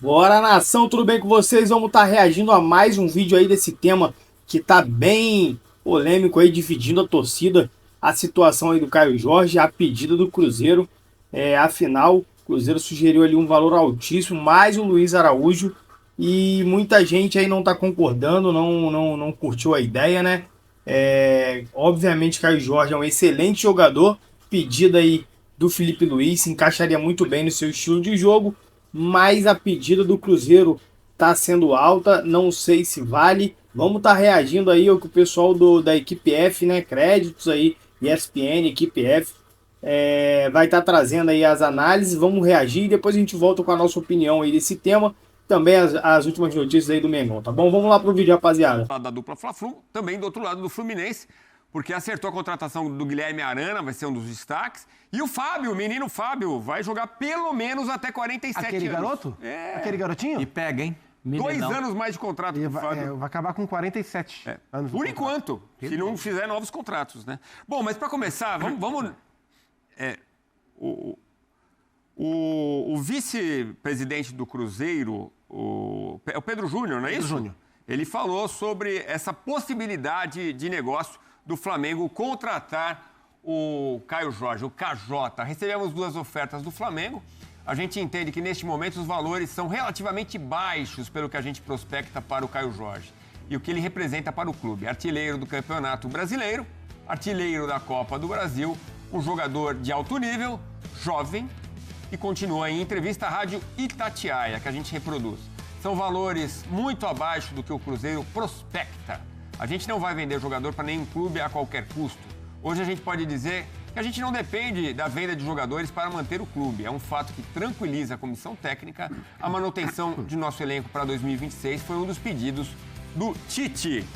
Bora, nação, tudo bem com vocês? Vamos estar reagindo a mais um vídeo aí desse tema que tá bem polêmico aí, dividindo a torcida, a situação aí do Caio Jorge, a pedida do Cruzeiro. Afinal, o Cruzeiro sugeriu ali um valor altíssimo, mais o Luiz Araújo, e muita gente aí não tá concordando, não curtiu a ideia, né? Obviamente, Caio Jorge é um excelente jogador, pedida aí do Felipe Luiz, se encaixaria muito bem no seu estilo de jogo, mas a pedida do Cruzeiro está sendo alta, não sei se vale. Vamos estar reagindo aí ao que o pessoal da equipe F, né, créditos aí, ESPN, equipe F, vai estar trazendo aí as análises, vamos reagir e depois a gente volta com a nossa opinião aí desse tema, também as últimas notícias aí do Mengão, tá bom? Vamos lá pro vídeo, rapaziada. Da dupla Fla-Flu, também do outro lado do Fluminense, porque acertou a contratação do Guilherme Arana, vai ser um dos destaques. E o Fábio, o menino Fábio, vai jogar pelo menos até 47 Aquele anos. garoto? Aquele garotinho? E pega, hein? 2 anos mais de contrato com o Fábio. Vai acabar com 47 anos. Por enquanto, se não fizer novos contratos, né? Bom, mas para começar, vamos... O vice-presidente do Cruzeiro, é o Pedro Júnior, não é isso? Júnior. Ele falou sobre essa possibilidade de negócio do Flamengo contratar o Caio Jorge, o KJ. Recebemos 2 ofertas do Flamengo. A gente entende que, neste momento, os valores são relativamente baixos pelo que a gente prospecta para o Caio Jorge e o que ele representa para o clube. Artilheiro do Campeonato Brasileiro, artilheiro da Copa do Brasil, um jogador de alto nível, jovem, e continua em entrevista à Rádio Itatiaia, que a gente reproduz. São valores muito abaixo do que o Cruzeiro prospecta. A gente não vai vender jogador para nenhum clube a qualquer custo. Hoje a gente pode dizer que a gente não depende da venda de jogadores para manter o clube. É um fato que tranquiliza a comissão técnica. A manutenção de nosso elenco para 2026 foi um dos pedidos do Tite.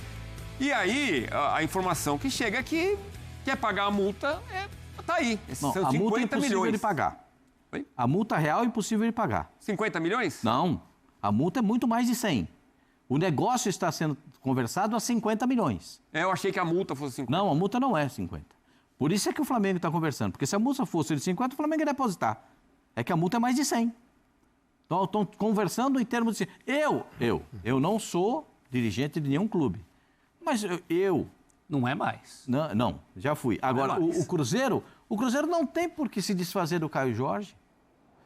E aí, a informação que chega é que quer pagar a multa, tá aí. Não, são a 50 multa é impossível milhões. de pagar. Oi? A multa real é impossível de pagar. 50 milhões? Não, a multa é muito mais de 100. O negócio está sendo conversado a 50 milhões. Eu achei que a multa fosse 50. Não, a multa não é 50. Por isso é que o Flamengo está conversando. Porque se a multa fosse de 50, o Flamengo ia depositar. É que a multa é mais de 100. Então, estão conversando em termos de... Eu não sou dirigente de nenhum clube. Mas eu... Não é mais. Não, já fui. Agora, o Cruzeiro não tem por que se desfazer do Caio Jorge.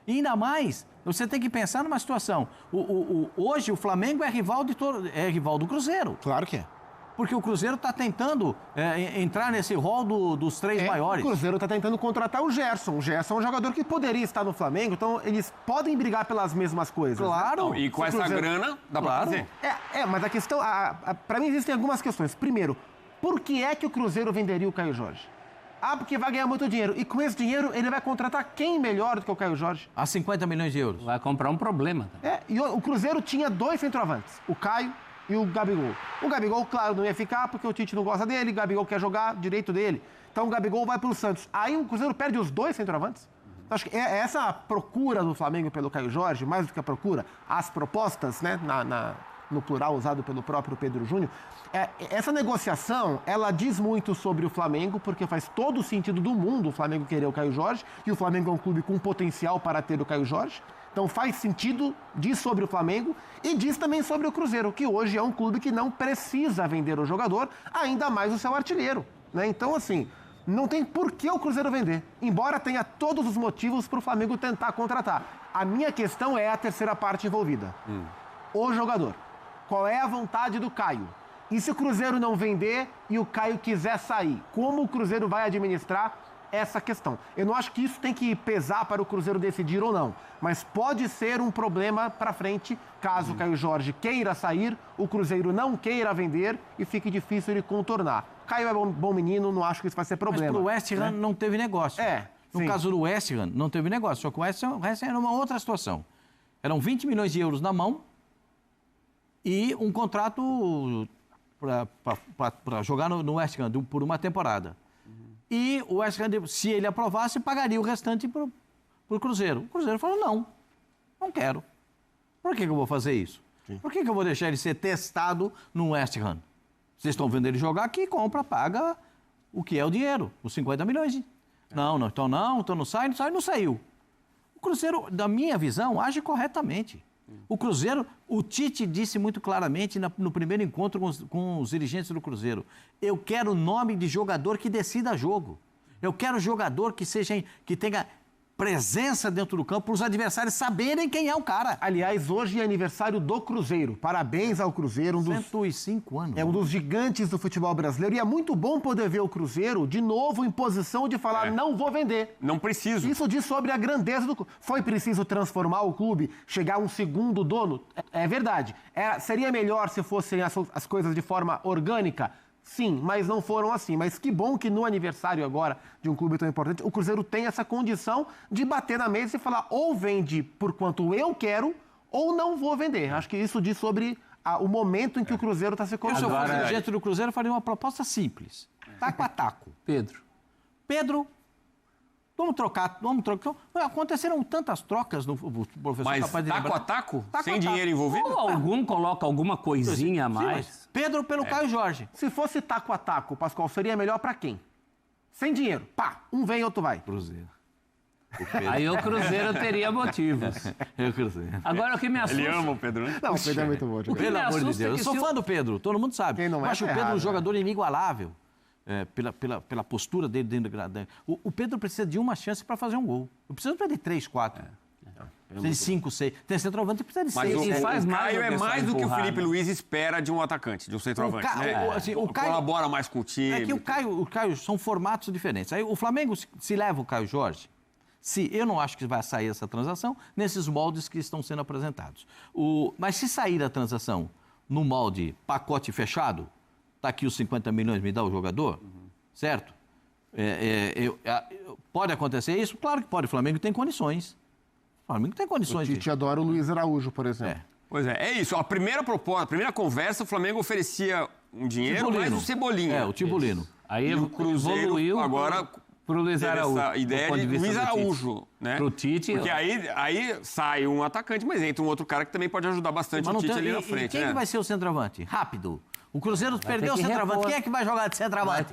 E ainda mais, você tem que pensar numa situação. Hoje o Flamengo é rival do Cruzeiro. Claro que é. Porque o Cruzeiro está tentando entrar nesse rol dos 3 maiores. O Cruzeiro está tentando contratar o Gerson. O Gerson é um jogador que poderia estar no Flamengo, então eles podem brigar pelas mesmas coisas. Claro. E com essa grana, dá pra fazer. Mas a questão... Para mim existem algumas questões. Primeiro, por que é que o Cruzeiro venderia o Caio Jorge? Porque vai ganhar muito dinheiro. E com esse dinheiro, ele vai contratar quem melhor do que o Caio Jorge? A 50 milhões de euros. Vai comprar um problema. E o Cruzeiro tinha 2 centroavantes, o Caio e o Gabigol. O Gabigol, claro, não ia ficar porque o Tite não gosta dele, o Gabigol quer jogar, direito dele. Então o Gabigol vai pro Santos. Aí o Cruzeiro perde os 2 centroavantes. Então, acho que essa procura do Flamengo pelo Caio Jorge, mais do que a procura, as propostas, né, no plural usado pelo próprio Pedro Júnior, essa negociação, ela diz muito sobre o Flamengo, porque faz todo o sentido do mundo o Flamengo querer o Caio Jorge, e o Flamengo é um clube com potencial para ter o Caio Jorge. Então faz sentido, diz sobre o Flamengo e diz também sobre o Cruzeiro, que hoje é um clube que não precisa vender o jogador, ainda mais o seu artilheiro, né? Então, assim, não tem por que o Cruzeiro vender, embora tenha todos os motivos para o Flamengo tentar contratar. A minha questão é a terceira parte envolvida. O jogador. Qual é a vontade do Caio? E se o Cruzeiro não vender e o Caio quiser sair, como o Cruzeiro vai administrar essa questão? Eu não acho que isso tem que pesar para o Cruzeiro decidir ou não, mas pode ser um problema para frente, caso o Caio Jorge queira sair, o Cruzeiro não queira vender e fique difícil de contornar. Caio é bom menino, não acho que isso vai ser problema. Mas para o West Ham não teve negócio. No caso do West Ham, não teve negócio, só que o West Ham era uma outra situação. Eram 20 milhões de euros na mão e um contrato para jogar no West Ham por uma temporada. E o West Ham, se ele aprovasse, pagaria o restante para o Cruzeiro. O Cruzeiro falou, não quero. Por que eu vou fazer isso? Sim. Por que eu vou deixar ele ser testado no West Ham? Vocês estão vendo ele jogar aqui, compra, paga o que é o dinheiro, os 50 milhões. Então não sai, não saiu. O Cruzeiro, da minha visão, age corretamente. O Cruzeiro, o Tite disse muito claramente no primeiro encontro com os dirigentes do Cruzeiro: eu quero nome de jogador que decida jogo. Eu quero jogador que tenha presença dentro do campo para os adversários saberem quem é o cara. Aliás, hoje é aniversário do Cruzeiro. Parabéns ao Cruzeiro. 105 anos. É um dos gigantes do futebol brasileiro. E é muito bom poder ver o Cruzeiro de novo em posição de falar, não vou vender. Não preciso. Isso diz sobre a grandeza do clube. Foi preciso transformar o clube, chegar a um segundo dono? É verdade. Seria melhor se fossem as coisas de forma orgânica? Sim, mas não foram assim. Mas que bom que no aniversário agora de um clube tão importante, o Cruzeiro tem essa condição de bater na mesa e falar ou vende por quanto eu quero ou não vou vender. Acho que isso diz sobre o momento em que o Cruzeiro está se colocando. Se eu fosse dirigente do Cruzeiro, eu faria uma proposta simples. Taco a taco. Pedro, vamos trocar. Aconteceram tantas trocas no professor. Mas taco a taco? Sem dinheiro envolvido? Ou algum coloca alguma coisinha a mais. Pedro pelo Caio Jorge. Se fosse taco a taco, Pascoal, seria melhor pra quem? Sem dinheiro. Pá, um vem, outro vai. Cruzeiro. Aí o Cruzeiro teria motivos. Eu Cruzeiro. Agora o que me assusta... Ele ama o Pedro, né? Não, o Pedro é muito bom. Pelo amor de Deus. Eu sou fã do Pedro, todo mundo sabe. Quem não é, eu acho o tá Pedro errado, um jogador inigualável. Pela postura dele dentro do gramado. O Pedro precisa de uma chance para fazer um gol. Não precisa de 3, 4. Precisa de 5, 6. Tem centroavante que precisa de 6. Mas o Caio é mais do que o Felipe Luiz espera de um atacante, de um centroavante. O Caio colabora mais com o time. É que o Caio são formatos diferentes. Aí o Flamengo, se leva o Caio Jorge, eu não acho que vai sair essa transação nesses moldes que estão sendo apresentados. Mas se sair a transação no molde pacote fechado, tá aqui os 50 milhões, me dá o jogador, certo? Pode acontecer isso? Claro que pode. O Flamengo tem condições. O Flamengo tem condições. O Tite adora o Luiz Araújo, por exemplo. Pois é isso. A primeira proposta, a primeira conversa, o Flamengo oferecia um dinheiro mais o Cebolinha. O Tibulino. Aí o Cruzeiro evoluiu agora pro Luiz Araújo. Essa ideia de Luiz Araújo, né? Pro Tite. Porque aí sai um atacante, mas entra um outro cara que também pode ajudar bastante o Tite ali na frente. Quem que vai ser o centroavante? Rápido. O Cruzeiro perdeu o centroavante. Quem é que vai jogar de centroavante?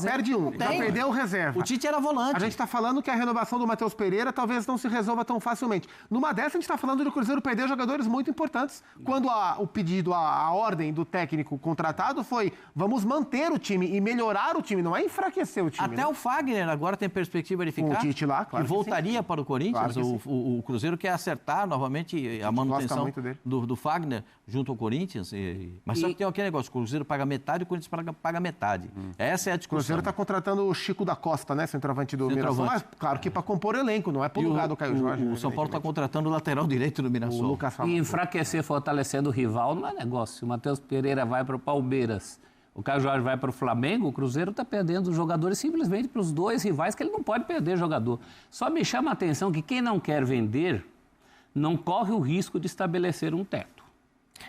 Perde um. Já perdeu o reserva. O Tite era volante. A gente está falando que a renovação do Matheus Pereira talvez não se resolva tão facilmente. Numa dessa, a gente está falando do Cruzeiro perder jogadores muito importantes. Quando o pedido, a ordem do técnico contratado foi vamos manter o time e melhorar o time, não é enfraquecer o time. Até o Fagner agora tem perspectiva de ficar. Com o Tite lá, claro. Que voltaria para o Corinthians. Claro o Cruzeiro quer acertar novamente a manutenção do Fagner junto ao Corinthians. Mas só que tem aquele negócio. O Cruzeiro paga metade e o Corinthians paga metade. Essa é a discussão. O Cruzeiro está contratando o Chico da Costa, né? Centroavante do Mirassol. Mas, claro que para compor elenco, não é por lugar do Caio Jorge. O São Paulo está contratando o lateral direito do Mirassol. E enfraquecer, fortalecendo o rival não é negócio. O Matheus Pereira vai para o Palmeiras, o Caio Jorge vai para o Flamengo, o Cruzeiro está perdendo jogadores simplesmente para os dois rivais, que ele não pode perder jogador. Só me chama a atenção que quem não quer vender não corre o risco de estabelecer um teto.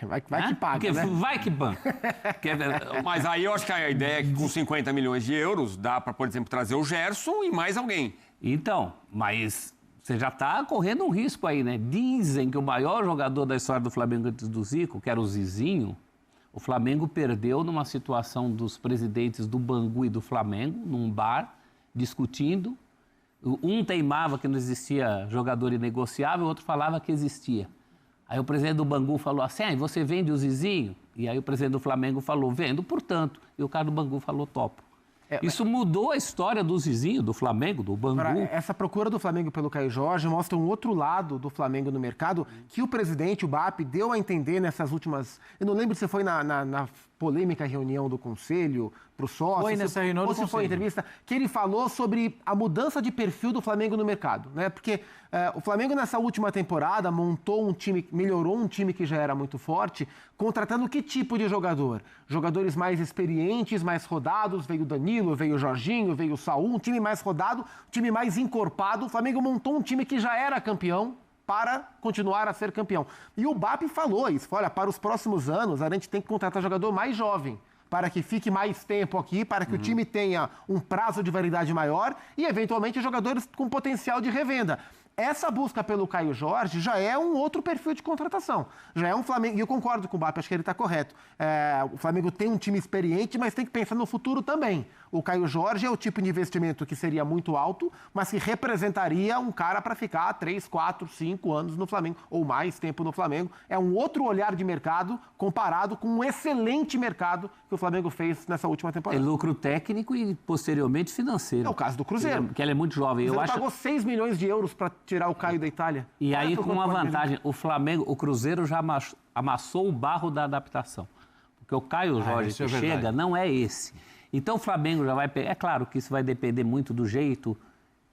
Vai que paga, porque né? Vai que banca. Mas aí eu acho que a ideia é que com 50 milhões de euros dá para, por exemplo, trazer o Gerson e mais alguém. Então, mas você já está correndo um risco aí, né? Dizem que o maior jogador da história do Flamengo antes do Zico, que era o Zizinho, o Flamengo perdeu numa situação dos presidentes do Bangu e do Flamengo, num bar, discutindo. Um teimava que não existia jogador inegociável, o outro falava que existia. Aí o presidente do Bangu falou assim, você vende o Zizinho? E aí o presidente do Flamengo falou, vendo, portanto. E o cara do Bangu falou, topo. Isso mudou a história do Zizinho, do Flamengo, do Bangu. Essa procura do Flamengo pelo Caio Jorge mostra um outro lado do Flamengo no mercado que o presidente, o BAP, deu a entender nessas últimas... Eu não lembro se foi na polêmica reunião do Conselho, para o sócio... Foi nessa reunião do Conselho. Ou se foi entrevista, que ele falou sobre a mudança de perfil do Flamengo no mercado, né? Porque o Flamengo nessa última temporada montou um time, melhorou um time que já era muito forte, contratando que tipo de jogador? Jogadores mais experientes, mais rodados, veio o Danilo, veio o Jorginho, veio o Saúl, um time mais rodado, um time mais encorpado. O Flamengo montou um time que já era campeão para continuar a ser campeão. E o BAP falou isso, olha, para os próximos anos a gente tem que contratar jogador mais jovem, para que fique mais tempo aqui, para que o time tenha um prazo de validade maior e, eventualmente, jogadores com potencial de revenda. Essa busca pelo Caio Jorge já é um outro perfil de contratação. Já é um Flamengo, e eu concordo com o Bap, acho que ele está correto. O Flamengo tem um time experiente, mas tem que pensar no futuro também. O Caio Jorge é o tipo de investimento que seria muito alto, mas que representaria um cara para ficar 3, 4, 5 anos no Flamengo, ou mais tempo no Flamengo. É um outro olhar de mercado comparado com um excelente mercado que o Flamengo fez nessa última temporada. É lucro técnico e posteriormente financeiro. É o caso do Cruzeiro. Que ele é muito jovem. O Cruzeiro pagou 6 milhões de euros para tirar o Caio da Itália. E aí, com uma vantagem, o Cruzeiro já amassou o barro da adaptação. Porque o Caio Jorge que chega não é esse. Então o Flamengo já vai pegar. É claro que isso vai depender muito do jeito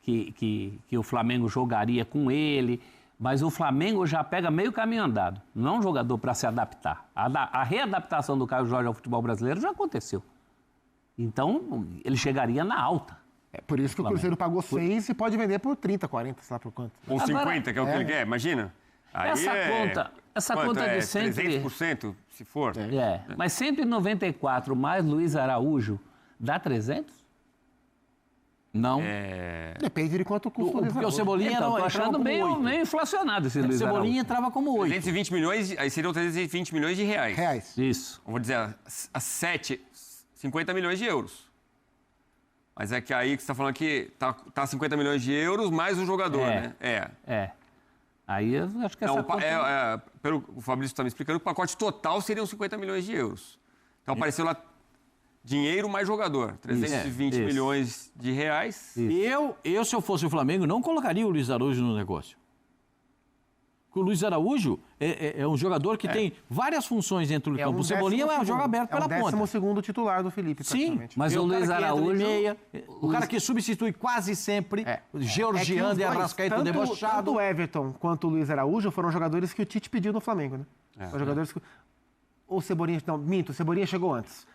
que o Flamengo jogaria com ele. Mas o Flamengo já pega meio caminho andado. Não é um jogador para se adaptar. A readaptação do Caio Jorge ao futebol brasileiro já aconteceu. Então ele chegaria na alta. É por isso que o Cruzeiro pagou 6 e pode vender por 30, 40, sei lá por quanto. Ou 50, que é o que ele quer, imagina. Aí essa conta de 300%, se for. Mas 194 mais Luiz Araújo dá 300? Não. Depende de quanto custa o Luiz Porque o Cebolinha Então, tô achando meio inflacionado esse Luiz Araújo. O Cebolinha entrava como 8. 320 milhões, aí seriam 320 milhões de reais. Isso. Vou dizer, a 50 milhões de euros. Mas é que aí que você está falando que tá 50 milhões de euros mais o jogador, né? Aí eu acho que essa conta... pelo que o Fabrício está me explicando, o pacote total seriam 50 milhões de euros. Então apareceu lá dinheiro mais jogador, 320 milhões de reais. Eu, se eu fosse o Flamengo, não colocaria o Luiz Araújo no negócio. Porque o Luiz Araújo é um jogador que tem várias funções dentro do campo. O Cebolinha é um jogo aberto pela ponta. É o 12º titular do Felipe, Sim, mas o Luiz Araújo... O cara que substitui quase sempre, georgiano e Arrascaeta debochado. Tanto o Everton quanto o Luiz Araújo foram jogadores que o Tite pediu no Flamengo, né? Foram jogadores que... O Cebolinha... Não, minto, o Cebolinha chegou antes.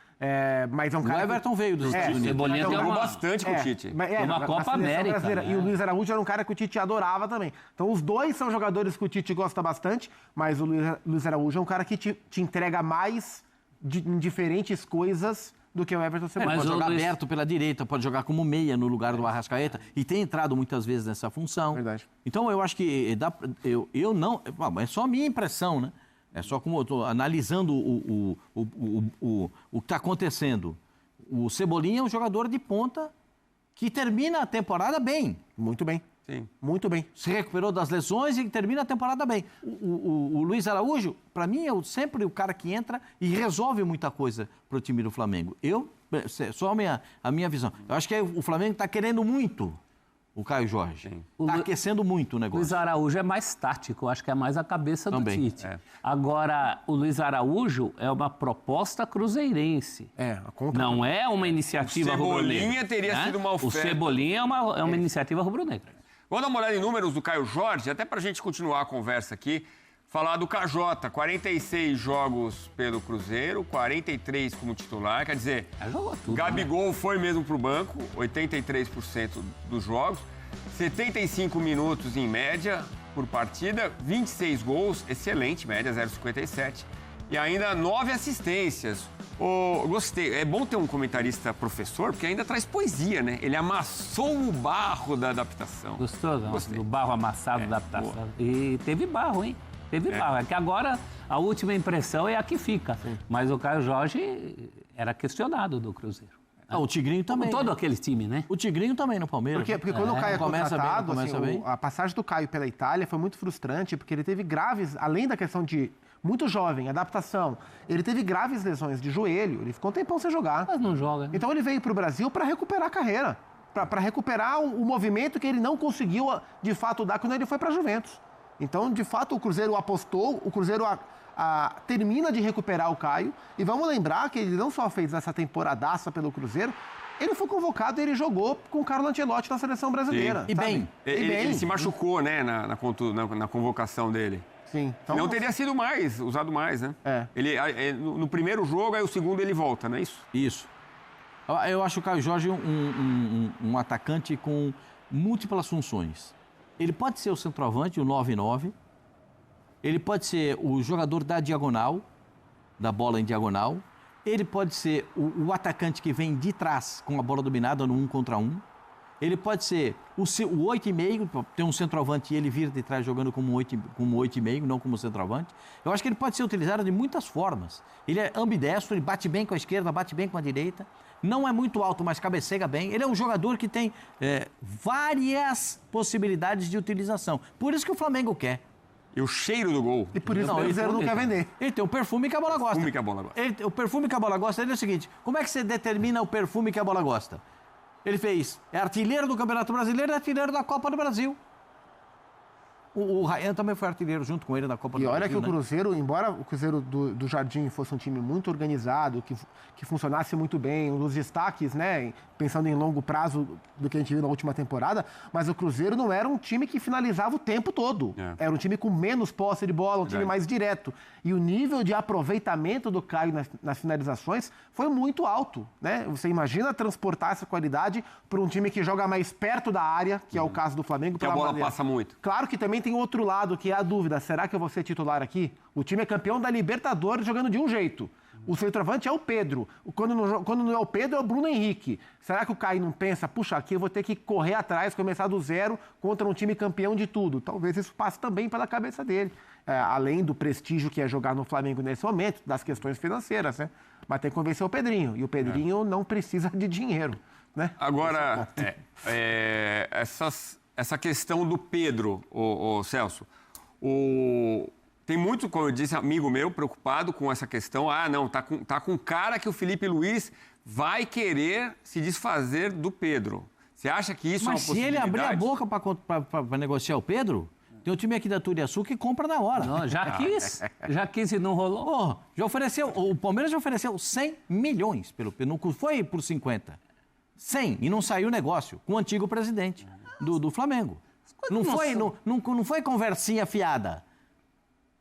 Mas é um cara. O Everton veio dos Estados Unidos. O Cebolinha jogou bastante com o Tite. Uma Copa América. Né? E o Luiz Araújo era um cara que o Tite adorava também. Então os dois são jogadores que o Tite gosta bastante, mas o Luiz Araújo é um cara que te entrega mais em diferentes coisas do que o Everton Cebolinha. Pode jogar aberto pela direita, pode jogar como meia no lugar do Arrascaeta e tem entrado muitas vezes nessa função. Verdade. Então eu acho que eu não. É só a minha impressão, né? É só como eu estou analisando o que está acontecendo. O Cebolinha é um jogador de ponta que termina a temporada bem. Muito bem. Sim. Muito bem. Se recuperou das lesões e termina a temporada bem. O Luiz Araújo, para mim, é sempre o cara que entra e resolve muita coisa para o time do Flamengo. Só a minha visão. Eu acho que o Flamengo está querendo muito o Caio Jorge. Está aquecendo muito o negócio. O Luiz Araújo é mais tático, acho que é mais a cabeça do Tite. Agora, o Luiz Araújo é uma proposta cruzeirense. A conta não é uma iniciativa rubro-negra. O Cebolinha teria sido uma oferta. O Cebolinha é uma iniciativa rubro-negra. Vamos dar uma olhada em números do Caio Jorge, até para a gente continuar a conversa aqui. Falar do KJ, 46 jogos pelo Cruzeiro, 43 como titular, quer dizer, jogou tudo, Gabigol foi mesmo pro banco, 83% dos jogos, 75 minutos em média por partida, 26 gols, excelente, média 0,57, e ainda 9 assistências. Gostei, é bom ter um comentarista professor, porque ainda traz poesia, né? Ele amassou o barro da adaptação. Gostou do barro amassado da adaptação? Boa. E teve barro, hein? Teve barro. É que agora a última impressão é a que fica. Sim. Mas o Caio Jorge era questionado do Cruzeiro. O Tigrinho também. Todo aquele time, né? O Tigrinho também no Palmeiras. Porque quando o Caio é contratado, a passagem do Caio pela Itália foi muito frustrante, porque ele teve graves, além da questão de muito jovem, adaptação, ele teve graves lesões de joelho, ele ficou um tempão sem jogar. Mas não joga. Então ele veio para o Brasil para recuperar a carreira, para recuperar o movimento que ele não conseguiu, de fato, dar quando ele foi para a Juventus. Então, de fato, o Cruzeiro apostou, o Cruzeiro termina de recuperar o Caio. E vamos lembrar que ele não só fez essa temporadaça pelo Cruzeiro, ele foi convocado e ele jogou com o Carlo Ancelotti na seleção brasileira. E bem. Ele se machucou, né, na convocação dele. Sim. Então, não teria sido usado mais, né? Ele, no primeiro jogo, aí o segundo ele volta, não é isso? Isso. Eu acho o Caio Jorge um atacante com múltiplas funções. Ele pode ser o centroavante, o 9-9. Ele pode ser o jogador da diagonal, da bola em diagonal. Ele pode ser o atacante que vem de trás com a bola dominada no 1 contra 1. Ele pode ser o 8,5, ter um centroavante e ele vir de trás jogando como 8,5, não como centroavante. Eu acho que ele pode ser utilizado de muitas formas. Ele é ambidestro, ele bate bem com a esquerda, bate bem com a direita. Não é muito alto, mas cabeceia bem. Ele é um jogador que tem várias possibilidades de utilização. Por isso que o Flamengo quer. E o cheiro do gol. E por isso o Cruzeiro não quer vender. Ele tem o perfume que a bola gosta. Perfume que a bola gosta. O perfume que a bola gosta, ele é o seguinte, como é que você determina o perfume que a bola gosta? Ele é artilheiro do Campeonato Brasileiro e artilheiro da Copa do Brasil. O Ryan também foi artilheiro junto com ele na Copa do Brasil. E olha que o Cruzeiro, embora o Cruzeiro do Jardim fosse um time muito organizado, que funcionasse muito bem, um dos destaques, né, pensando em longo prazo do que a gente viu na última temporada, mas o Cruzeiro não era um time que finalizava o tempo todo. Era um time com menos posse de bola, um time mais direto. E o nível de aproveitamento do Caio nas finalizações foi muito alto, né? Você imagina transportar essa qualidade para um time que joga mais perto da área, que é o caso do Flamengo. Que a bola passa muito. Claro que também tem outro lado, que é a dúvida. Será que eu vou ser titular aqui? O time é campeão da Libertadores jogando de um jeito. O centroavante é o Pedro. Quando não é o Pedro, é o Bruno Henrique. Será que o Caio não pensa, puxa, aqui eu vou ter que correr atrás, começar do zero contra um time campeão de tudo? Talvez isso passe também pela cabeça dele. Além do prestígio que é jogar no Flamengo nesse momento, das questões financeiras, né? Mas tem que convencer o Pedrinho. E o Pedrinho não precisa de dinheiro, né? Agora, essa questão do Pedro, o Celso, tem muito, como eu disse, amigo meu preocupado com essa questão. Não, tá com cara que o Felipe Luiz vai querer se desfazer do Pedro. Você acha que isso é uma possibilidade? Mas se ele abrir a boca para negociar o Pedro, tem um time aqui da Turiaçu que compra na hora. Não, já quis e não rolou. O Palmeiras já ofereceu 100 milhões pelo Pedro, não foi por 50. 100, e não saiu o negócio com o antigo presidente do Flamengo. Não foi conversinha fiada.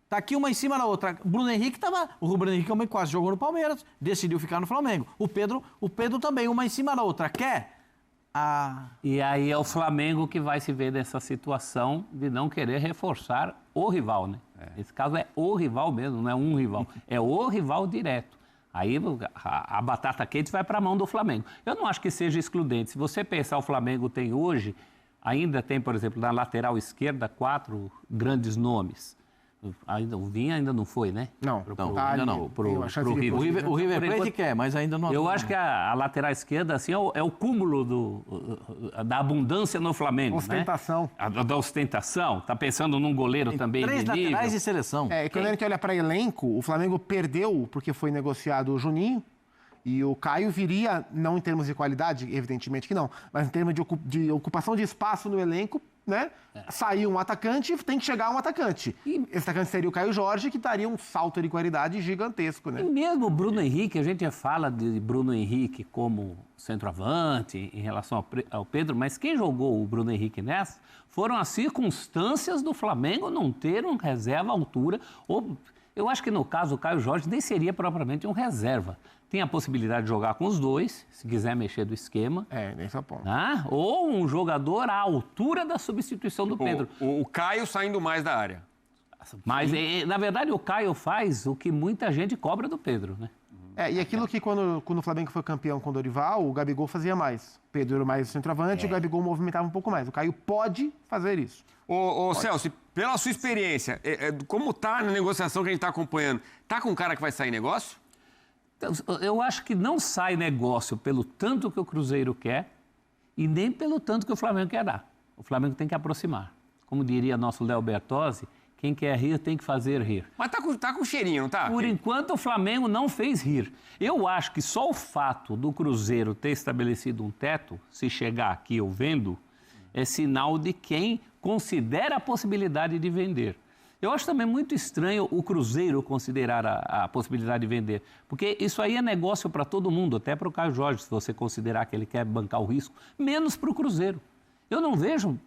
Tá aqui uma em cima da outra. O Bruno Henrique também quase jogou no Palmeiras, decidiu ficar no Flamengo. O Pedro também, uma em cima da outra. Quer? E aí é o Flamengo que vai se ver nessa situação de não querer reforçar o rival, né? Nesse caso é o rival mesmo, não é um rival. É o rival direto. Aí a batata quente vai para a mão do Flamengo. Eu não acho que seja excludente. Se você pensar, o Flamengo tem hoje, ainda tem, por exemplo, na lateral esquerda, 4 grandes nomes. O Vinha ainda não foi, né? Não, ainda não. Pro River. O River Plate quer, mas ainda não. Eu acho que a lateral esquerda assim, é o cúmulo da abundância no Flamengo. Ostentação. Né? Da ostentação. Tá pensando num goleiro tem também. 3 laterais de seleção. Quando a gente olha para elenco, o Flamengo perdeu porque foi negociado o Juninho. E o Caio viria, não em termos de qualidade, evidentemente que não, mas em termos de ocupação de espaço no elenco, né? Saiu um atacante, tem que chegar um atacante. E esse atacante seria o Caio Jorge, que daria um salto de qualidade gigantesco, né? E mesmo o Bruno Henrique, a gente fala de Bruno Henrique como centroavante em relação ao Pedro, mas quem jogou o Bruno Henrique nessa foram as circunstâncias do Flamengo não ter um reserva à altura. Eu acho que no caso o Caio Jorge nem seria propriamente um reserva. Tem a possibilidade de jogar com os dois, se quiser mexer do esquema. Nesse ponto. Ou um jogador à altura da substituição do Pedro. O Caio saindo mais da área. Mas, na verdade, o Caio faz o que muita gente cobra do Pedro, né? E aquilo que quando o Flamengo foi campeão com o Dorival, o Gabigol fazia mais. O Pedro era mais centroavante, o Gabigol movimentava um pouco mais. O Caio pode fazer isso. Celso, pela sua experiência, como tá na negociação que a gente está acompanhando, tá com um cara que vai sair negócio? Eu acho que não sai negócio pelo tanto que o Cruzeiro quer e nem pelo tanto que o Flamengo quer dar. O Flamengo tem que aproximar. Como diria nosso Léo Bertozzi, quem quer rir tem que fazer rir. Mas tá com cheirinho, não tá? Por enquanto o Flamengo não fez rir. Eu acho que só o fato do Cruzeiro ter estabelecido um teto, se chegar aqui eu vendo, é sinal de quem considera a possibilidade de vender. Eu acho também muito estranho o Cruzeiro considerar a possibilidade de vender, porque isso aí é negócio para todo mundo, até para o Caio Jorge, se você considerar que ele quer bancar o risco, menos para o Cruzeiro. Eu não vejo,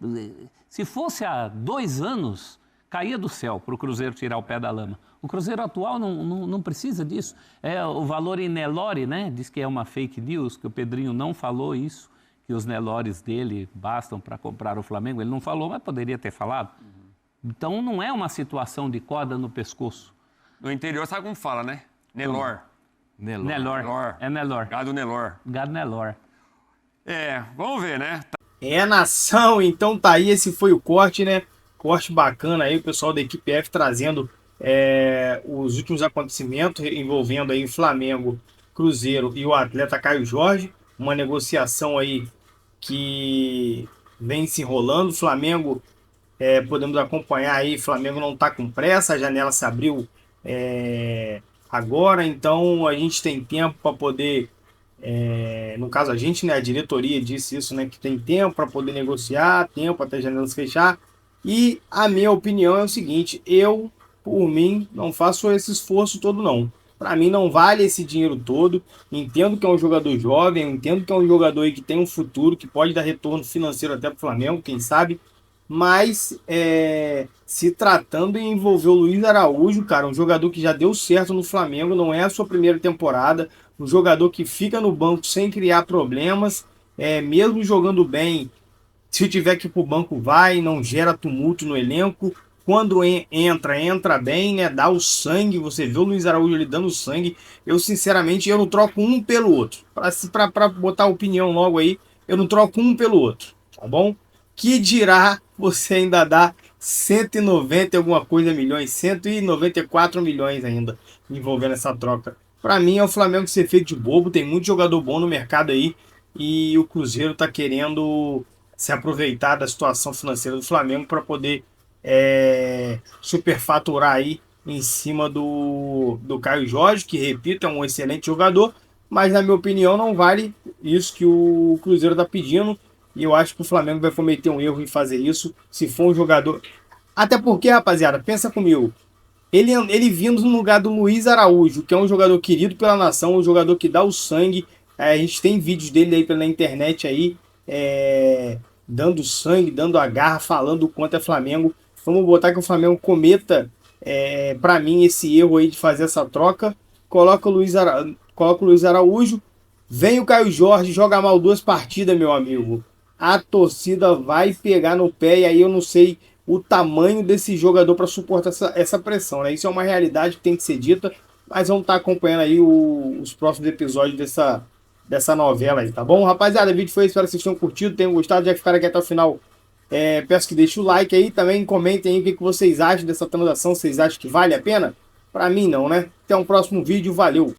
se fosse há 2 anos, caía do céu para o Cruzeiro tirar o pé da lama. O Cruzeiro atual não precisa disso. O valor em Nelore, né? Diz que é uma fake news, que o Pedrinho não falou isso, que os Nelores dele bastam para comprar o Flamengo. Ele não falou, mas poderia ter falado. Então não é uma situação de corda no pescoço. No interior, sabe como fala, né? Nelor. Nelor. É Nelor. Gado Nelor. Gado Nelor. Vamos ver, né? É, nação, então tá aí, esse foi o corte, né? Corte bacana aí, o pessoal da equipe F trazendo os últimos acontecimentos envolvendo aí Flamengo, Cruzeiro e o atleta Caio Jorge. Uma negociação aí que vem se enrolando. Flamengo, podemos acompanhar aí, Flamengo não tá com pressa, a janela se abriu agora, então a gente tem tempo para poder no caso a gente, né, a diretoria disse isso, né, que tem tempo para poder negociar, tempo até a janela se fechar. E a minha opinião é o seguinte, eu, por mim, não faço esse esforço todo não. Para mim não vale esse dinheiro todo. Entendo que é um jogador jovem, entendo que é um jogador aí que tem um futuro, que pode dar retorno financeiro até para o Flamengo, quem sabe. Mas se tratando em envolver o Luiz Araújo, cara, um jogador que já deu certo no Flamengo, não é a sua primeira temporada, um jogador que fica no banco sem criar problemas, mesmo jogando bem, se tiver que ir pro banco vai, não gera tumulto no elenco. Quando entra bem, né? Dá o sangue. Você vê o Luiz Araújo ali dando sangue. Eu, sinceramente, eu não troco um pelo outro. Pra botar a opinião logo aí, eu não troco um pelo outro, tá bom? Que dirá você ainda dá 190 e alguma coisa milhões, 194 milhões ainda envolvendo essa troca. Para mim é o Flamengo ser feito de bobo, tem muito jogador bom no mercado aí e o Cruzeiro tá querendo se aproveitar da situação financeira do Flamengo para poder superfaturar aí em cima do Caio Jorge, que, repito, é um excelente jogador, mas na minha opinião não vale isso que o Cruzeiro tá pedindo. E eu acho que o Flamengo vai cometer um erro em fazer isso, se for um jogador... Até porque, rapaziada, pensa comigo, ele vindo no lugar do Luiz Araújo, que é um jogador querido pela nação, um jogador que dá o sangue, a gente tem vídeos dele aí pela internet aí, dando sangue, dando a garra, falando o quanto é Flamengo. Vamos botar que o Flamengo cometa, para mim, esse erro aí de fazer essa troca, coloca o Luiz Araújo, vem o Caio Jorge, joga mal 2 partidas, meu amigo. A torcida vai pegar no pé e aí eu não sei o tamanho desse jogador para suportar essa pressão, né? Isso é uma realidade que tem que ser dita, mas vamos estar acompanhando aí os próximos episódios dessa novela aí, tá bom? Rapaziada, o vídeo foi esse, espero que vocês tenham curtido, tenham gostado, já que ficaram aqui até o final, peço que deixem o like aí, também comentem aí o que vocês acham dessa transação, vocês acham que vale a pena? Para mim não, né? Até um próximo vídeo, valeu!